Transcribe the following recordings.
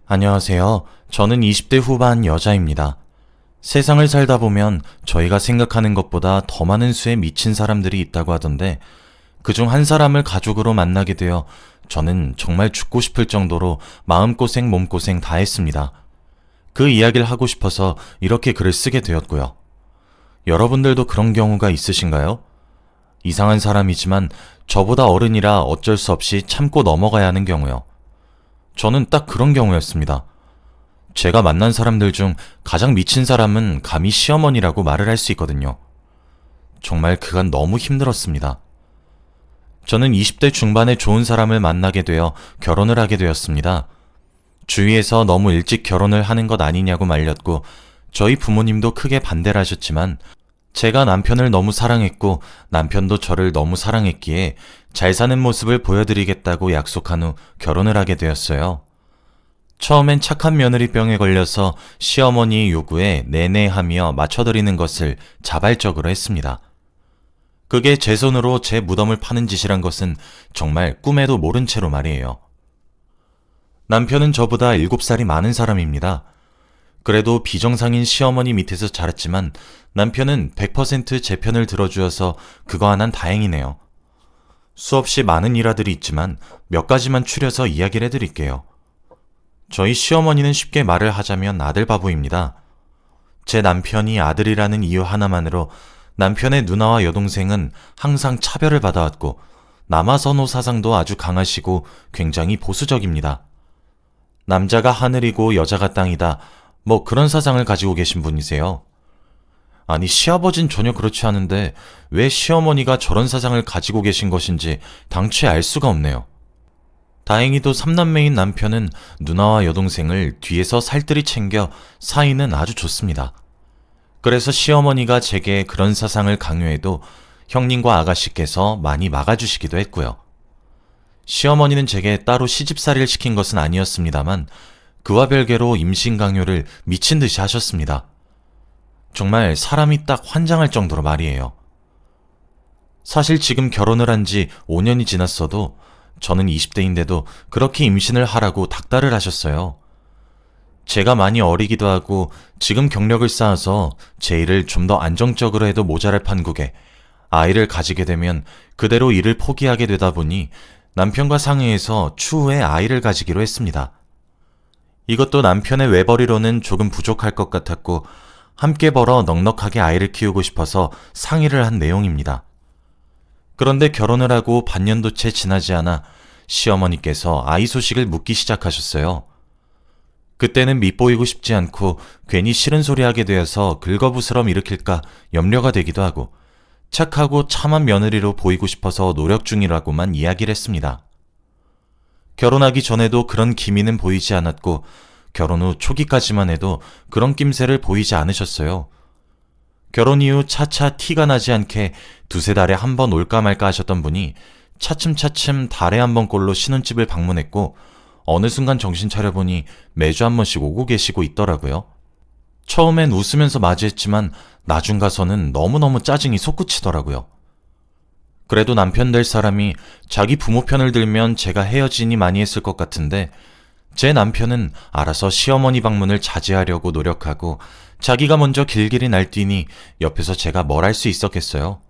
안녕하세요. 저는 20대 후반 여자입니다. 세상을 살다 보면 저희가 생각하는 것보다 더 많은 수의 미친 사람들이 있다고 하던데 그중 한 사람을 가족으로 만나게 되어 저는 정말 죽고 싶을 정도로 마음고생, 몸고생 다 했습니다. 그 이야기를 하고 싶어서 이렇게 글을 쓰게 되었고요. 여러분들도 그런 경우가 있으신가요? 이상한 사람이지만 저보다 어른이라 어쩔 수 없이 참고 넘어가야 하는 경우요. 저는 딱 그런 경우였습니다. 제가 만난 사람들 중 가장 미친 사람은 감히 시어머니라고 말을 할 수 있거든요. 정말 그간 너무 힘들었습니다. 저는 20대 중반에 좋은 사람을 만나게 되어 결혼을 하게 되었습니다. 주위에서 너무 일찍 결혼을 하는 것 아니냐고 말렸고 저희 부모님도 크게 반대를 하셨지만 제가 남편을 너무 사랑했고 남편도 저를 너무 사랑했기에 잘 사는 모습을 보여드리겠다고 약속한 후 결혼을 하게 되었어요. 처음엔 착한 며느리병에 걸려서 시어머니 요구에 내내하며 맞춰드리는 것을 자발적으로 했습니다. 그게 제 손으로 제 무덤을 파는 짓이란 것은 정말 꿈에도 모른 채로 말이에요. 남편은 저보다 7살이 많은 사람입니다. 그래도 비정상인 시어머니 밑에서 자랐지만 남편은 100% 제 편을 들어주어서 그거 하나는 다행이네요. 수없이 많은 일화들이 있지만 몇 가지만 추려서 이야기를 해드릴게요. 저희 시어머니는 쉽게 말을 하자면 아들 바보입니다. 제 남편이 아들이라는 이유 하나만으로 남편의 누나와 여동생은 항상 차별을 받아왔고 남아선호 사상도 아주 강하시고 굉장히 보수적입니다. 남자가 하늘이고 여자가 땅이다. 뭐 그런 사상을 가지고 계신 분이세요. 아니 시아버진 전혀 그렇지 않은데 왜 시어머니가 저런 사상을 가지고 계신 것인지 당최 알 수가 없네요. 다행히도 3남매인 남편은 누나와 여동생을 뒤에서 살뜰히 챙겨 사이는 아주 좋습니다. 그래서 시어머니가 제게 그런 사상을 강요해도 형님과 아가씨께서 많이 막아주시기도 했고요. 시어머니는 제게 따로 시집살이를 시킨 것은 아니었습니다만 그와 별개로 임신 강요를 미친 듯이 하셨습니다. 정말 사람이 딱 환장할 정도로 말이에요. 사실 지금 결혼을 한 지 5년이 지났어도 저는 20대인데도 그렇게 임신을 하라고 닥달을 하셨어요. 제가 많이 어리기도 하고 지금 경력을 쌓아서 제 일을 좀 더 안정적으로 해도 모자랄 판국에 아이를 가지게 되면 그대로 일을 포기하게 되다 보니 남편과 상의해서 추후에 아이를 가지기로 했습니다. 이것도 남편의 외벌이로는 조금 부족할 것 같았고 함께 벌어 넉넉하게 아이를 키우고 싶어서 상의를 한 내용입니다. 그런데 결혼을 하고 반년도 채 지나지 않아 시어머니께서 아이 소식을 묻기 시작하셨어요. 그때는 밉보이고 싶지 않고 괜히 싫은 소리 하게 되어서 긁어부스럼 일으킬까 염려가 되기도 하고 착하고 참한 며느리로 보이고 싶어서 노력 중이라고만 이야기를 했습니다. 결혼하기 전에도 그런 기미는 보이지 않았고 결혼 후 초기까지만 해도 그런 낌새를 보이지 않으셨어요. 결혼 이후 차차 티가 나지 않게 두세 달에 한 번 올까 말까 하셨던 분이 차츰차츰 달에 한 번꼴로 신혼집을 방문했고 어느 순간 정신 차려보니 매주 한 번씩 오고 계시고 있더라고요. 처음엔 웃으면서 맞이했지만 나중 가서는 너무너무 짜증이 솟구치더라고요. 그래도 남편 될 사람이 자기 부모 편을 들면 제가 헤어지니 많이 했을 것 같은데 제 남편은 알아서 시어머니 방문을 자제하려고 노력하고 자기가 먼저 길길이 날뛰니 옆에서 제가 뭘 할 수 있었겠어요.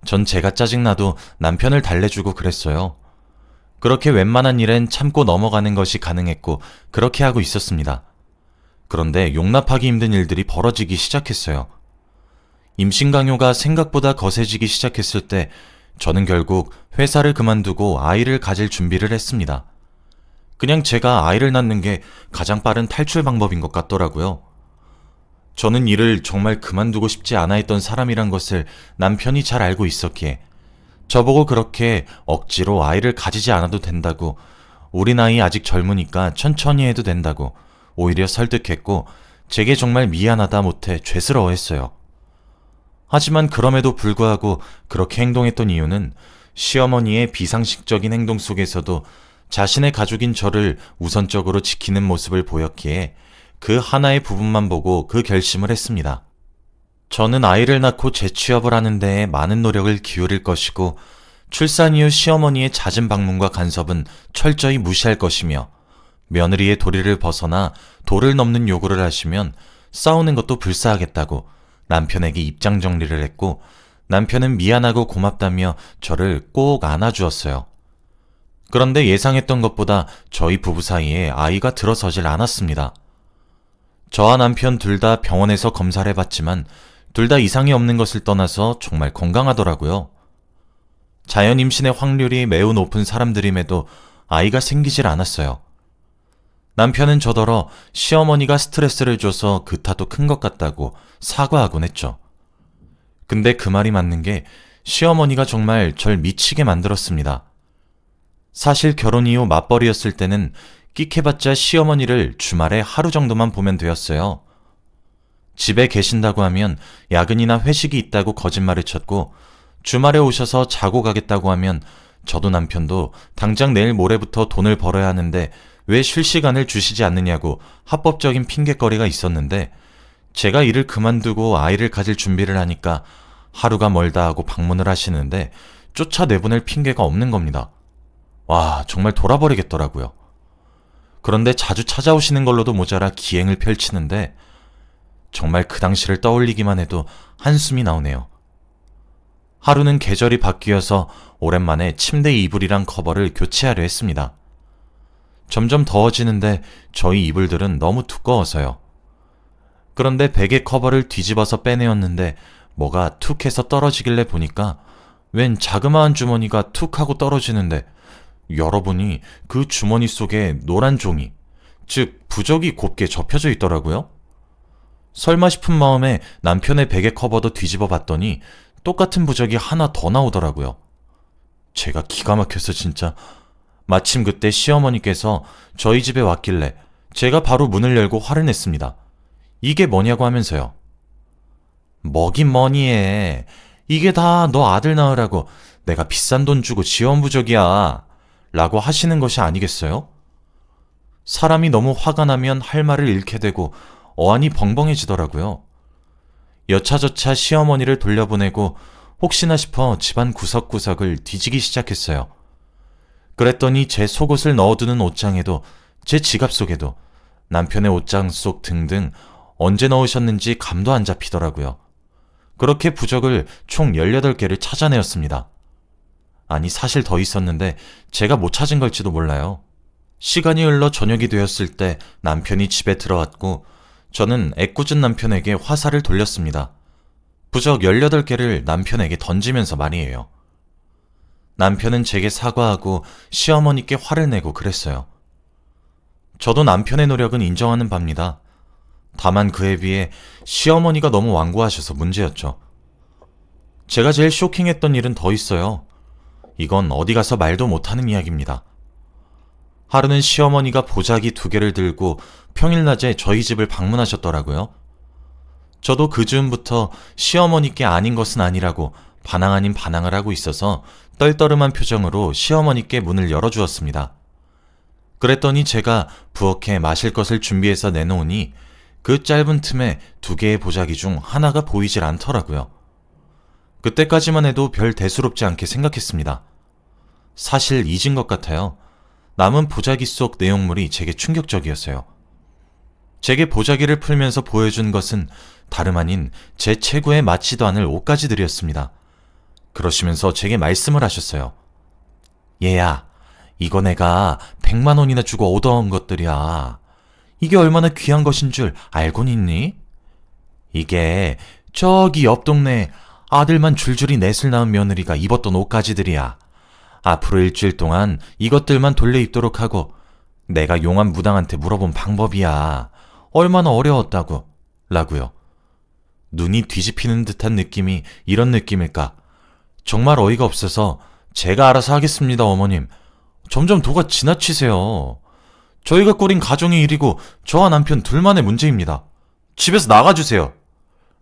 전 제가 짜증나도 남편을 달래주고 그랬어요. 그렇게 웬만한 일엔 참고 넘어가는 것이 가능했고 그렇게 하고 있었습니다. 그런데 용납하기 힘든 일들이 벌어지기 시작했어요. 임신 강요가 생각보다 거세지기 시작했을 때 저는 결국 회사를 그만두고 아이를 가질 준비를 했습니다. 그냥 제가 아이를 낳는 게 가장 빠른 탈출 방법인 것 같더라고요. 저는 일을 정말 그만두고 싶지 않아 했던 사람이란 것을 남편이 잘 알고 있었기에 저보고 그렇게 억지로 아이를 가지지 않아도 된다고, 우리 나이 아직 젊으니까 천천히 해도 된다고 오히려 설득했고 제게 정말 미안하다 못해 죄스러워했어요. 하지만 그럼에도 불구하고 그렇게 행동했던 이유는 시어머니의 비상식적인 행동 속에서도 자신의 가족인 저를 우선적으로 지키는 모습을 보였기에 그 하나의 부분만 보고 그 결심을 했습니다. 저는 아이를 낳고 재취업을 하는 데에 많은 노력을 기울일 것이고 출산 이후 시어머니의 잦은 방문과 간섭은 철저히 무시할 것이며 며느리의 도리를 벗어나 도를 넘는 요구를 하시면 싸우는 것도 불사하겠다고 남편에게 입장 정리를 했고, 남편은 미안하고 고맙다며 저를 꼭 안아주었어요. 그런데 예상했던 것보다 저희 부부 사이에 아이가 들어서질 않았습니다. 저와 남편 둘 다 병원에서 검사를 해봤지만 둘 다 이상이 없는 것을 떠나서 정말 건강하더라고요. 자연 임신의 확률이 매우 높은 사람들임에도 아이가 생기질 않았어요. 남편은 저더러 시어머니가 스트레스를 줘서 그 탓도 큰 것 같다고 사과하곤 했죠. 근데 그 말이 맞는 게 시어머니가 정말 절 미치게 만들었습니다. 사실 결혼 이후 맞벌이였을 때는 끽해봤자 시어머니를 주말에 하루 정도만 보면 되었어요. 집에 계신다고 하면 야근이나 회식이 있다고 거짓말을 쳤고, 주말에 오셔서 자고 가겠다고 하면 저도 남편도 당장 내일 모레부터 돈을 벌어야 하는데 왜 쉴 시간을 주시지 않느냐고 합법적인 핑곗거리가 있었는데, 제가 일을 그만두고 아이를 가질 준비를 하니까 하루가 멀다 하고 방문을 하시는데 쫓아내보낼 핑계가 없는 겁니다. 와, 정말 돌아버리겠더라고요. 그런데 자주 찾아오시는 걸로도 모자라 기행을 펼치는데 정말 그 당시를 떠올리기만 해도 한숨이 나오네요. 하루는 계절이 바뀌어서 오랜만에 침대 이불이랑 커버를 교체하려 했습니다. 점점 더워지는데 저희 이불들은 너무 두꺼워서요. 그런데 베개 커버를 뒤집어서 빼내었는데 뭐가 툭 해서 떨어지길래 보니까 웬 자그마한 주머니가 툭 하고 떨어지는데, 열어보니 그 주머니 속에 노란 종이, 즉 부적이 곱게 접혀져 있더라고요. 설마 싶은 마음에 남편의 베개 커버도 뒤집어 봤더니 똑같은 부적이 하나 더 나오더라고요. 제가 기가 막혀서 진짜. 마침 그때 시어머니께서 저희 집에 왔길래 제가 바로 문을 열고 화를 냈습니다. 이게 뭐냐고 하면서요. 뭐긴 뭐니 해. 이게 다 너 아들 낳으라고 내가 비싼 돈 주고 지원 부적이야. 라고 하시는 것이 아니겠어요? 사람이 너무 화가 나면 할 말을 잃게 되고 어안이 벙벙해지더라고요. 여차저차 시어머니를 돌려보내고 혹시나 싶어 집안 구석구석을 뒤지기 시작했어요. 그랬더니 제 속옷을 넣어두는 옷장에도, 제 지갑 속에도, 남편의 옷장 속 등등 언제 넣으셨는지 감도 안 잡히더라고요. 그렇게 부적을 총 18개를 찾아내었습니다. 아니, 사실 더 있었는데 제가 못 찾은 걸지도 몰라요. 시간이 흘러 저녁이 되었을 때 남편이 집에 들어왔고 저는 애꿎은 남편에게 화살을 돌렸습니다. 부적 18개를 남편에게 던지면서 말이에요. 남편은 제게 사과하고 시어머니께 화를 내고 그랬어요. 저도 남편의 노력은 인정하는 바입니다. 다만 그에 비해 시어머니가 너무 완고하셔서 문제였죠. 제가 제일 쇼킹했던 일은 더 있어요. 이건 어디 가서 말도 못하는 이야기입니다. 하루는 시어머니가 보자기 2개를 들고 평일낮에 저희 집을 방문하셨더라고요. 저도 그 즈음부터 시어머니께 아닌 것은 아니라고 반항 아닌 반항을 하고 있어서 떨떠름한 표정으로 시어머니께 문을 열어주었습니다. 그랬더니 제가 부엌에 마실 것을 준비해서 내놓으니 그 짧은 틈에 2개의 보자기 중 하나가 보이질 않더라고요. 그때까지만 해도 별 대수롭지 않게 생각했습니다. 사실 잊은 것 같아요. 남은 보자기 속 내용물이 제게 충격적이었어요. 제게 보자기를 풀면서 보여준 것은 다름 아닌 제 체구에 맞지도 않을 옷가지들이었습니다. 그러시면서 제게 말씀을 하셨어요. 얘야, 이거 내가 100만 원이나 주고 얻어온 것들이야. 이게 얼마나 귀한 것인 줄 알고는 있니? 이게 저기 옆 동네 아들만 줄줄이 넷을 낳은 며느리가 입었던 옷가지들이야. 앞으로 일주일 동안 이것들만 돌려 입도록 하고 내가 용한 무당한테 물어본 방법이야. 얼마나 어려웠다고. 라고요. 눈이 뒤집히는 듯한 느낌이 이런 느낌일까? 정말 어이가 없어서 제가 알아서 하겠습니다, 어머님. 점점 도가 지나치세요. 저희가 꾸린 가정의 일이고 저와 남편 둘만의 문제입니다. 집에서 나가주세요.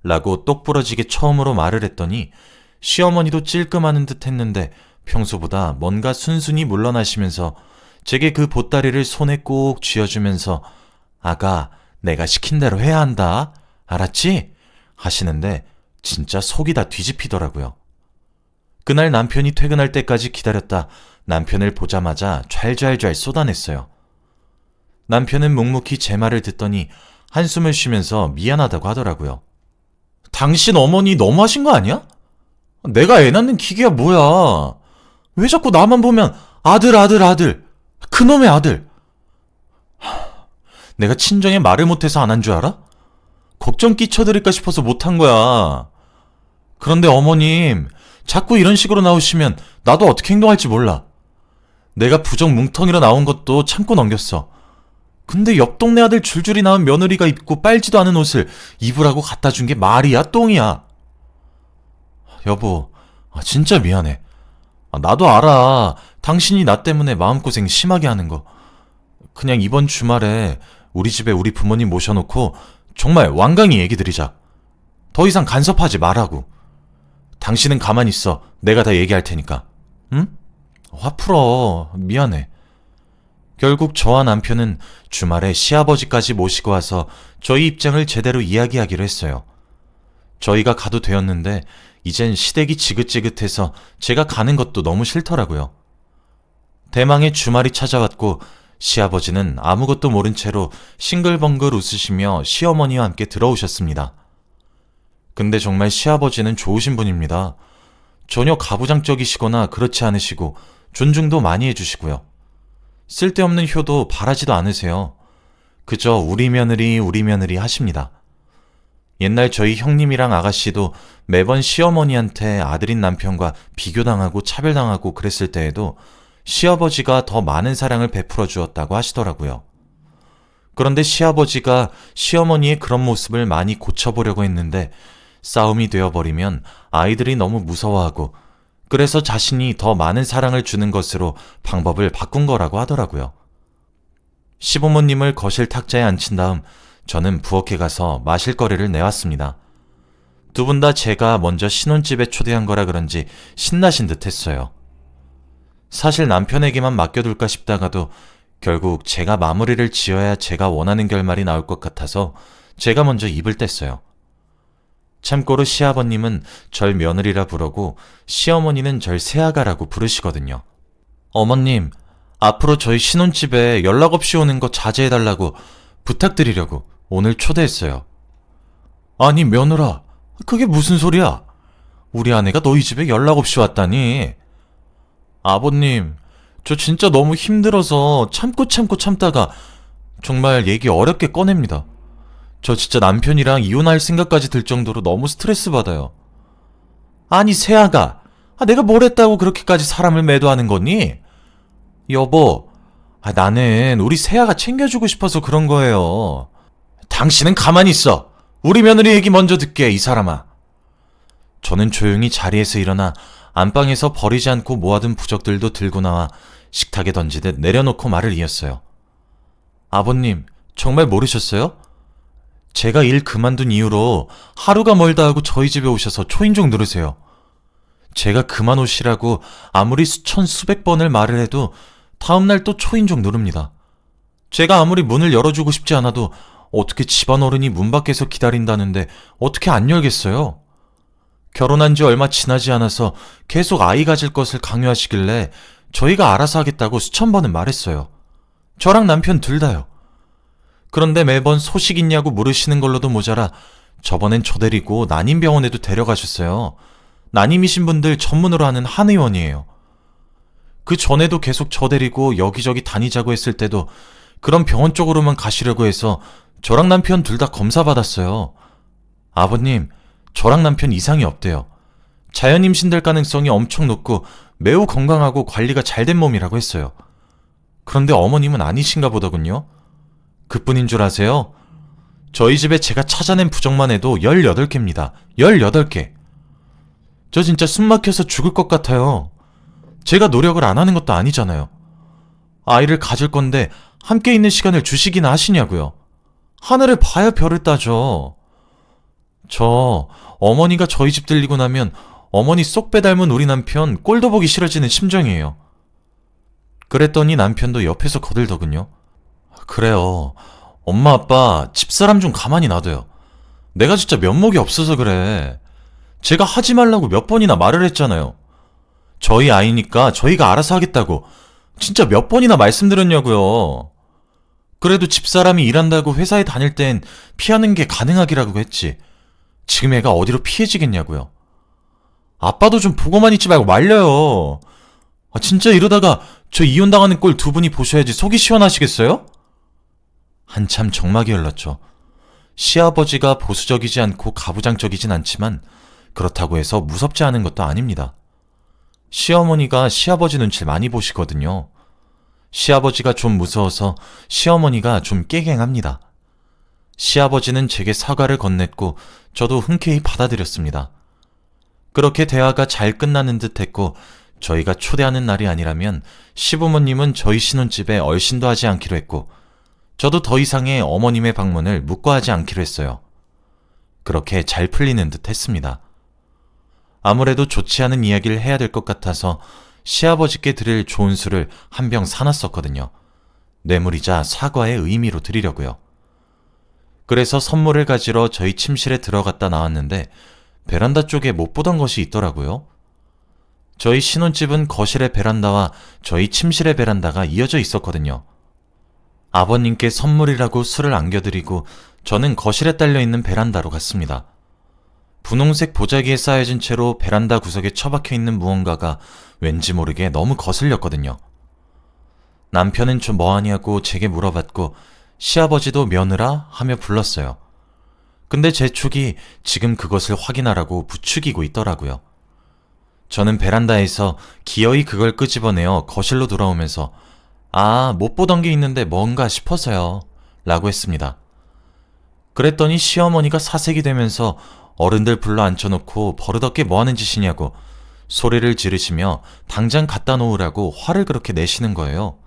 라고 똑부러지게 처음으로 말을 했더니 시어머니도 찔끔하는 듯 했는데 평소보다 뭔가 순순히 물러나시면서 제게 그 보따리를 손에 꼭 쥐어주면서 아가, 내가 시킨 대로 해야 한다. 알았지? 하시는데 진짜 속이 다 뒤집히더라고요. 그날 남편이 퇴근할 때까지 기다렸다 남편을 보자마자 좔좔좔 쏟아냈어요. 남편은 묵묵히 제 말을 듣더니 한숨을 쉬면서 미안하다고 하더라고요. 당신 어머니 너무하신 거 아니야? 내가 애 낳는 기계야 뭐야. 왜 자꾸 나만 보면 아들 아들 아들 그놈의 아들. 내가 친정에 말을 못해서 안 한 줄 알아? 걱정 끼쳐드릴까 싶어서 못한 거야. 그런데 어머님 자꾸 이런 식으로 나오시면 나도 어떻게 행동할지 몰라. 내가 부적 뭉텅이로 나온 것도 참고 넘겼어. 근데 옆 동네 아들 줄줄이 낳은 며느리가 입고 빨지도 않은 옷을 입으라고 갖다 준 게 말이야 똥이야. 여보, 진짜 미안해. 나도 알아. 당신이 나 때문에 마음고생 심하게 하는 거. 그냥 이번 주말에 우리 집에 우리 부모님 모셔놓고 정말 완강히 얘기 드리자. 더 이상 간섭하지 말라고. 당신은 가만히 있어. 내가 다 얘기할 테니까. 응? 화 풀어. 미안해. 결국 저와 남편은 주말에 시아버지까지 모시고 와서 저희 입장을 제대로 이야기하기로 했어요. 저희가 가도 되었는데 이젠 시댁이 지긋지긋해서 제가 가는 것도 너무 싫더라고요. 대망의 주말이 찾아왔고 시아버지는 아무것도 모른 채로 싱글벙글 웃으시며 시어머니와 함께 들어오셨습니다. 근데 정말 시아버지는 좋으신 분입니다. 전혀 가부장적이시거나 그렇지 않으시고 존중도 많이 해주시고요. 쓸데없는 효도 바라지도 않으세요. 그저 우리 며느리 하십니다. 옛날 저희 형님이랑 아가씨도 매번 시어머니한테 아들인 남편과 비교당하고 차별당하고 그랬을 때에도 시아버지가 더 많은 사랑을 베풀어 주었다고 하시더라고요. 그런데 시아버지가 시어머니의 그런 모습을 많이 고쳐보려고 했는데 싸움이 되어버리면 아이들이 너무 무서워하고 그래서 자신이 더 많은 사랑을 주는 것으로 방법을 바꾼 거라고 하더라고요. 시부모님을 거실 탁자에 앉힌 다음 저는 부엌에 가서 마실 거리를 내왔습니다. 두 분 다 제가 먼저 신혼집에 초대한 거라 그런지 신나신 듯 했어요. 사실 남편에게만 맡겨둘까 싶다가도 결국 제가 마무리를 지어야 제가 원하는 결말이 나올 것 같아서 제가 먼저 입을 뗐어요. 참고로 시아버님은 절 며느리라 부르고 시어머니는 절 새아가라고 부르시거든요. 어머님, 앞으로 저희 신혼집에 연락 없이 오는 거 자제해달라고 부탁드리려고 오늘 초대했어요. 아니 며느라, 그게 무슨 소리야? 우리 아내가 너희 집에 연락 없이 왔다니. 아버님, 저 진짜 너무 힘들어서 참다가 정말 얘기 어렵게 꺼냅니다. 저 진짜 남편이랑 이혼할 생각까지 들 정도로 너무 스트레스 받아요. 아니 새아가, 내가 뭘 했다고 그렇게까지 사람을 매도하는 거니? 여보, 나는 우리 새아가 챙겨주고 싶어서 그런 거예요. 당신은 가만히 있어. 우리 며느리 얘기 먼저 듣게, 이 사람아. 저는 조용히 자리에서 일어나 안방에서 버리지 않고 모아둔 부적들도 들고 나와 식탁에 던지듯 내려놓고 말을 이었어요. 아버님, 정말 모르셨어요? 제가 일 그만둔 이후로 하루가 멀다 하고 저희 집에 오셔서 초인종 누르세요. 제가 그만 오시라고 아무리 수천 수백 번을 말을 해도 다음날 또 초인종 누릅니다. 제가 아무리 문을 열어주고 싶지 않아도 어떻게 집안 어른이 문 밖에서 기다린다는데 어떻게 안 열겠어요? 결혼한 지 얼마 지나지 않아서 계속 아이 가질 것을 강요하시길래 저희가 알아서 하겠다고 수천 번은 말했어요. 저랑 남편 둘 다요. 그런데 매번 소식 있냐고 물으시는 걸로도 모자라 저번엔 저 데리고 난임병원에도 데려가셨어요. 난임이신 분들 전문으로 하는 한의원이에요. 그 전에도 계속 저 데리고 여기저기 다니자고 했을 때도 그런 병원 쪽으로만 가시려고 해서 저랑 남편 둘 다 검사 받았어요. 아버님, 저랑 남편 이상이 없대요. 자연 임신될 가능성이 엄청 높고 매우 건강하고 관리가 잘 된 몸이라고 했어요. 그런데 어머님은 아니신가 보더군요. 그뿐인 줄 아세요? 저희 집에 제가 찾아낸 부적만 해도 18개입니다. 18개. 저 진짜 숨 막혀서 죽을 것 같아요. 제가 노력을 안 하는 것도 아니잖아요. 아이를 가질 건데 함께 있는 시간을 주시기나 하시냐고요. 하늘을 봐야 별을 따죠. 저 어머니가 저희 집 들리고 나면 어머니 쏙 빼닮은 우리 남편 꼴도 보기 싫어지는 심정이에요. 그랬더니 남편도 옆에서 거들더군요. 그래요. 엄마 아빠 집사람 좀 가만히 놔둬요. 내가 진짜 면목이 없어서 그래. 제가 하지 말라고 몇 번이나 말을 했잖아요. 저희 아이니까 저희가 알아서 하겠다고 진짜 몇 번이나 말씀드렸냐고요. 그래도 집사람이 일한다고 회사에 다닐 땐 피하는 게 가능하기라고 했지. 지금 애가 어디로 피해지겠냐고요. 아빠도 좀 보고만 있지 말고 말려요. 진짜 이러다가 저 이혼당하는 꼴 두 분이 보셔야지 속이 시원하시겠어요? 한참 정막이 흘렀죠. 시아버지가 보수적이지 않고 가부장적이진 않지만 그렇다고 해서 무섭지 않은 것도 아닙니다. 시어머니가 시아버지 눈치를 많이 보시거든요. 시아버지가 좀 무서워서 시어머니가 좀 깨갱합니다. 시아버지는 제게 사과를 건넸고 저도 흔쾌히 받아들였습니다. 그렇게 대화가 잘 끝나는 듯 했고 저희가 초대하는 날이 아니라면 시부모님은 저희 신혼집에 얼씬도 하지 않기로 했고 저도 더 이상의 어머님의 방문을 묵과하지 않기로 했어요. 그렇게 잘 풀리는 듯 했습니다. 아무래도 좋지 않은 이야기를 해야 될 것 같아서 시아버지께 드릴 좋은 술을 한 병 사놨었거든요. 뇌물이자 사과의 의미로 드리려고요. 그래서 선물을 가지러 저희 침실에 들어갔다 나왔는데 베란다 쪽에 못 보던 것이 있더라고요. 저희 신혼집은 거실의 베란다와 저희 침실의 베란다가 이어져 있었거든요. 아버님께 선물이라고 술을 안겨드리고 저는 거실에 딸려있는 베란다로 갔습니다. 분홍색 보자기에 쌓여진 채로 베란다 구석에 처박혀 있는 무언가가 왠지 모르게 너무 거슬렸거든요. 남편은 좀 뭐하냐고 제게 물어봤고 시아버지도 며느라 하며 불렀어요. 근데 제 축이 지금 그것을 확인하라고 부추기고 있더라고요. 저는 베란다에서 기어이 그걸 끄집어내어 거실로 돌아오면서 못 보던 게 있는데 뭔가 싶어서요 라고 했습니다. 그랬더니 시어머니가 사색이 되면서 어른들 불러 앉혀놓고 버릇없게 뭐하는 짓이냐고 소리를 지르시며 당장 갖다 놓으라고 화를 그렇게 내시는 거예요.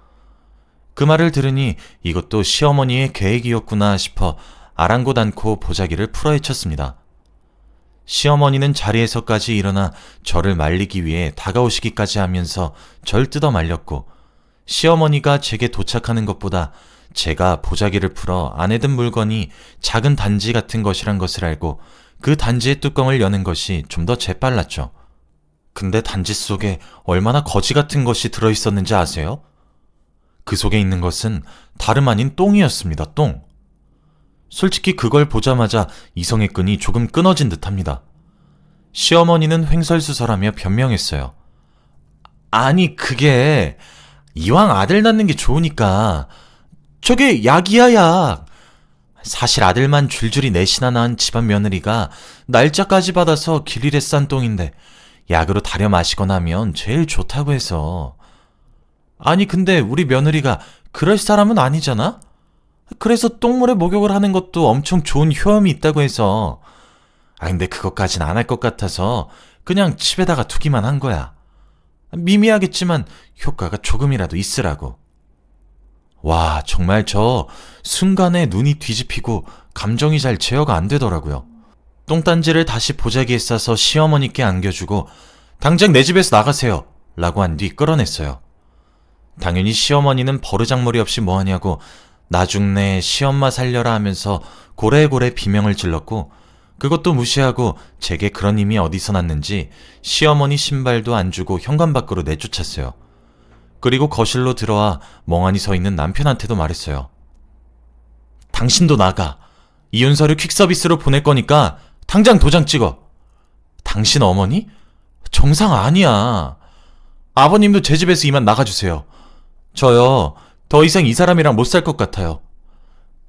그 말을 들으니 이것도 시어머니의 계획이었구나 싶어 아랑곳 않고 보자기를 풀어헤쳤습니다. 시어머니는 자리에서까지 일어나 저를 말리기 위해 다가오시기까지 하면서 절 뜯어 말렸고 시어머니가 제게 도착하는 것보다 제가 보자기를 풀어 안에 든 물건이 작은 단지 같은 것이란 것을 알고 그 단지의 뚜껑을 여는 것이 좀 더 재빨랐죠. 근데 단지 속에 얼마나 거지 같은 것이 들어있었는지 아세요? 그 속에 있는 것은 다름 아닌 똥이었습니다. 똥. 솔직히 그걸 보자마자 이성의 끈이 조금 끊어진 듯합니다. 시어머니는 횡설수설하며 변명했어요. 아니 그게 이왕 아들 낳는 게 좋으니까 저게 약이야 약. 사실 아들만 줄줄이 넷이나 낳은 집안 며느리가 날짜까지 받아서 길일에 싼 똥인데 약으로 달여 마시거나 하면 제일 좋다고 해서. 아니 근데 우리 며느리가 그럴 사람은 아니잖아? 그래서 똥물에 목욕을 하는 것도 엄청 좋은 효험이 있다고 해서. 근데 그것까진 안 할 것 같아서 그냥 집에다가 두기만 한 거야. 미미하겠지만 효과가 조금이라도 있으라고. 와, 정말 저 순간에 눈이 뒤집히고 감정이 잘 제어가 안 되더라고요. 똥단지를 다시 보자기에 싸서 시어머니께 안겨주고 당장 내 집에서 나가세요 라고 한 뒤 끌어냈어요. 당연히 시어머니는 버르장머리 없이 뭐하냐고 나중내 시엄마 살려라 하면서 고래고래 비명을 질렀고 그것도 무시하고 제게 그런 힘이 어디서 났는지 시어머니 신발도 안 주고 현관 밖으로 내쫓았어요. 그리고 거실로 들어와 멍하니 서 있는 남편한테도 말했어요. 당신도 나가. 이혼 서류 퀵서비스로 보낼 거니까 당장 도장 찍어. 당신 어머니? 정상 아니야. 아버님도 제 집에서 이만 나가주세요. 저요, 더 이상 이 사람이랑 못 살 것 같아요.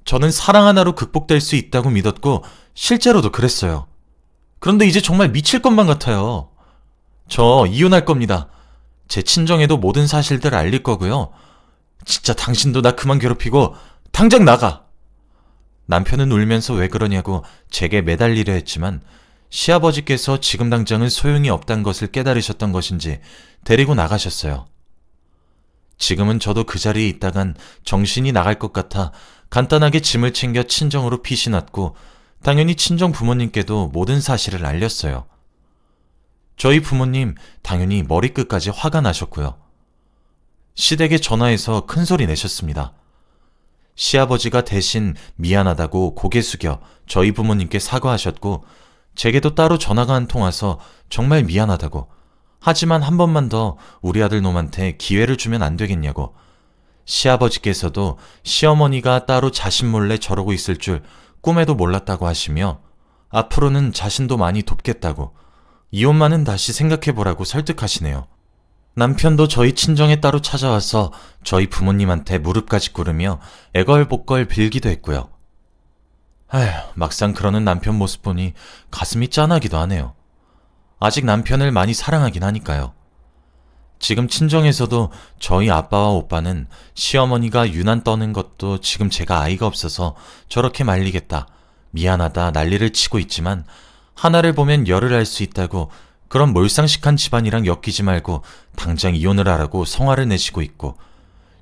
저는 사랑 하나로 극복될 수 있다고 믿었고 실제로도 그랬어요. 그런데 이제 정말 미칠 것만 같아요. 저 이혼할 겁니다. 제 친정에도 모든 사실들을 알릴 거고요. 진짜 당신도 나 그만 괴롭히고 당장 나가. 남편은 울면서 왜 그러냐고 제게 매달리려 했지만 시아버지께서 지금 당장은 소용이 없단 것을 깨달으셨던 것인지 데리고 나가셨어요. 지금은 저도 그 자리에 있다간 정신이 나갈 것 같아 간단하게 짐을 챙겨 친정으로 피신왔고 당연히 친정 부모님께도 모든 사실을 알렸어요. 저희 부모님 당연히 머리끝까지 화가 나셨고요. 시댁에 전화해서 큰소리 내셨습니다. 시아버지가 대신 미안하다고 고개 숙여 저희 부모님께 사과하셨고 제게도 따로 전화가 한 통 와서 정말 미안하다고, 하지만 한 번만 더 우리 아들 놈한테 기회를 주면 안 되겠냐고 시아버지께서도 시어머니가 따로 자신 몰래 저러고 있을 줄 꿈에도 몰랐다고 하시며 앞으로는 자신도 많이 돕겠다고 이혼만은 다시 생각해보라고 설득하시네요. 남편도 저희 친정에 따로 찾아와서 저희 부모님한테 무릎까지 꿇으며 애걸복걸 빌기도 했고요. 아휴, 막상 그러는 남편 모습 보니 가슴이 짠하기도 하네요. 아직 남편을 많이 사랑하긴 하니까요. 지금 친정에서도 저희 아빠와 오빠는 시어머니가 유난 떠는 것도 지금 제가 아이가 없어서 저렇게 말리겠다, 미안하다 난리를 치고 있지만 하나를 보면 열을 알 수 있다고 그런 몰상식한 집안이랑 엮이지 말고 당장 이혼을 하라고 성화를 내시고 있고,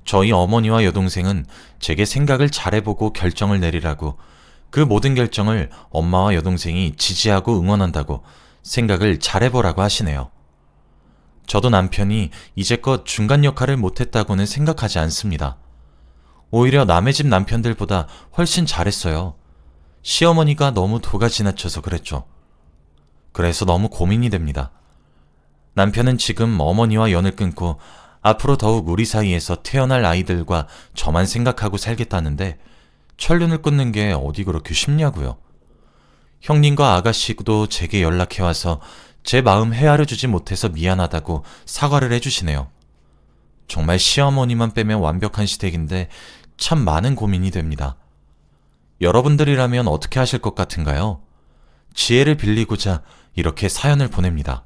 저희 어머니와 여동생은 제게 생각을 잘해보고 결정을 내리라고, 그 모든 결정을 엄마와 여동생이 지지하고 응원한다고 생각을 잘해보라고 하시네요. 저도 남편이 이제껏 중간 역할을 못했다고는 생각하지 않습니다. 오히려 남의 집 남편들보다 훨씬 잘했어요. 시어머니가 너무 도가 지나쳐서 그랬죠. 그래서 너무 고민이 됩니다. 남편은 지금 어머니와 연을 끊고 앞으로 더욱 우리 사이에서 태어날 아이들과 저만 생각하고 살겠다는데 천륜을 끊는 게 어디 그렇게 쉽냐고요. 형님과 아가씨도 제게 연락해와서 제 마음 헤아려주지 못해서 미안하다고 사과를 해주시네요. 정말 시어머니만 빼면 완벽한 시댁인데 참 많은 고민이 됩니다. 여러분들이라면 어떻게 하실 것 같은가요? 지혜를 빌리고자 이렇게 사연을 보냅니다.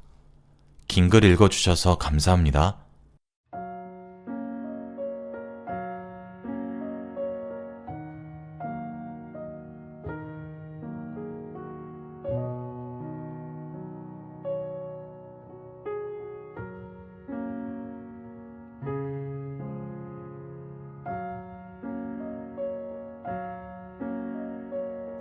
긴 글 읽어주셔서 감사합니다.